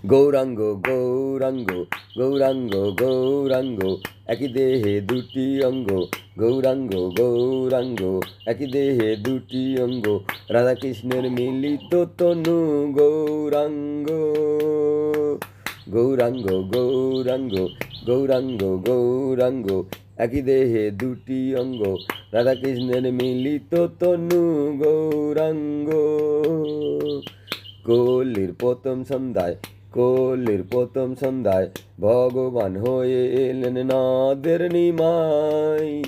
গৌরাঙ্গ গৌরাঙ্গ গৌরাঙ্গ গৌরাঙ্গ একই দেহে দুটি অঙ্গ। গৌরাঙ্গ গৌরাঙ্গ একই দেহে দুটি অঙ্গ। রাধাকৃষ্ণের মিলিত তনু গৌরাঙ্গ। গৌরাঙ্গ গৌরাঙ্গ গৌরাঙ্গ গৌরাঙ্গ একই দেহে দুটি অঙ্গ। রাধাকৃষ্ণের মিলিত তনু গৌরাঙ্গ। কলির প্রথম সন্ধ্যায় কলির প্রথম সন্ধ্যায় ভগবান হয়ে এলেন নাদের নিমাই।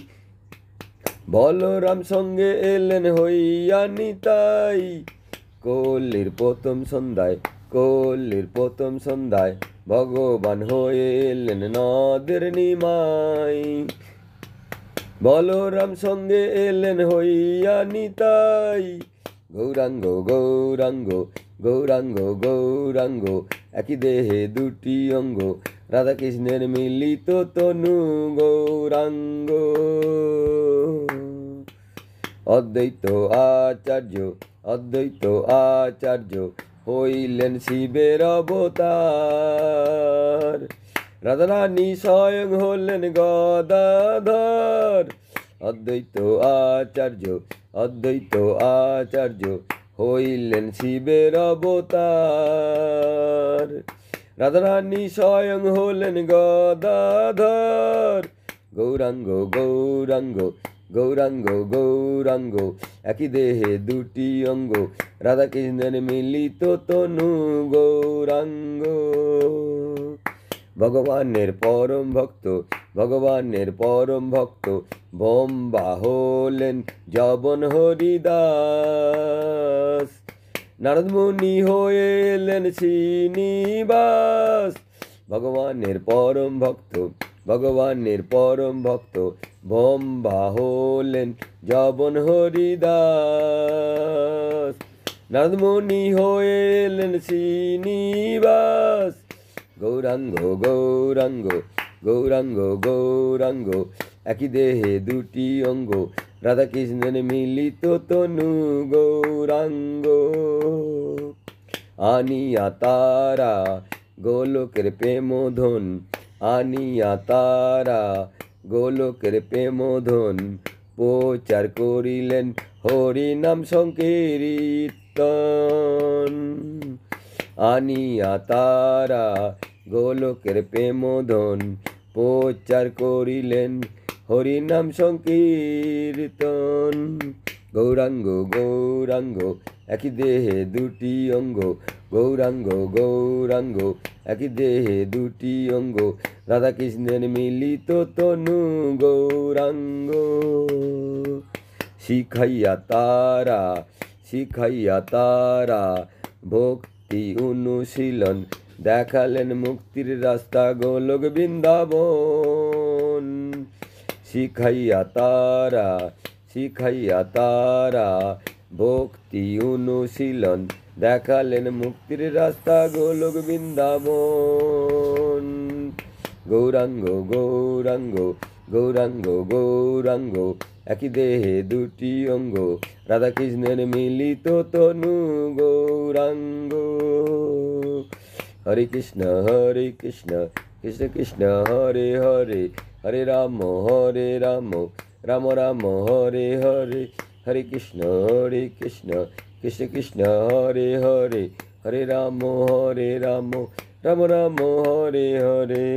বলরাম সঙ্গে এলেন হইয়া নিতাই। কলির প্রথম সন্ধ্যায় কলির প্রথম সন্ধ্যায় ভগবান হয়ে এলেন নাদের নিমাই। বলরাম সঙ্গে এলেন হইয়া নিতাই। গৌরাঙ্গ গৌরাঙ্গ গৌরাঙ্গ গৌরাঙ্গ একই দেহে দুটি অঙ্গ। রাধাকৃষ্ণের মিলিত তনু গৌরাঙ্গ। অদ্বৈত আচার্য অদ্বৈত আচার্য হইলেন শিবের অবতার। রাধারানী স্বয়ং হলেন গদাধর। অদ্বৈত আচার্য অদ্বৈত আচার্য হইলেন শিবের অবতার। রাধারানী স্বয়ং হলেন গদাধর। গৌরাঙ্গ গৌরাঙ্গ গৌরাঙ্গ গৌরাঙ্গ একই দেহে দুটি অঙ্গ। রাধাকৃষ্ণের মিলিত তনু গৌরাঙ্গ। ভগবানের পরম ভক্ত ভগবানের পরম ভক্ত বোম্বা হলেন যবন হরিদাস। নারদমুনি হয়ে এলেন শ্রীনিবাস। ভগবানের পরম ভক্ত ভগবানের পরম ভক্ত বোম্বা হলেন যবন হরিদাস। নারদমুনি হয়ে এলেন শ্রীনিবাস। গৌরাঙ্গ গৌরাঙ্গ গৌরাঙ্গ গৌরাঙ্গ একই দেহে দুটি অঙ্গ। রাধাকৃষ্ণের মিলিত তনু গৌরাঙ্গ। আনিয়া তারা গোলকের প্রেমধন আনিয়া তারা গোলকের প্রেমধন। প্রচার করিলেন হরি নাম সংকীর্তন। আনিয়া তারা গোলকের প্রেমধন প্রচার করিলেন হরি নাম সংকীর্তন। গৌরাঙ্গ গৌরাঙ্গ একই দেহে দুটি অঙ্গ। গৌরাঙ্গ গৌরাঙ্গ একই দেহে দুটি অঙ্গ। রাধাকৃষ্ণের মিলিত তনু গৌরাঙ্গ। শিখাইয়া তারা ভক্তি অনুশীলন দেখালেন মুক্তির রাস্তা গোলক বৃন্দাবন। শিখাইয়া তারা ভক্তি অনুশীলন দেখালেন মুক্তির রাস্তা গোলক বৃন্দাবন। গৌরাঙ্গ গৌরাঙ্গ গৌরাঙ্গ গৌরাঙ্গ একই দেহে দুটি অঙ্গ। রাধাকৃষ্ণের মিলিত তনু গৌরাঙ্গ। হরে কৃষ্ণ কৃষ্ণ কৃষ্ণ হরে হরে হরে রাম রাম রাম হরে হরে। হরে কৃষ্ণ কৃষ্ণ কৃষ্ণ হরে হরে হরে রাম রাম রাম হরে হরে।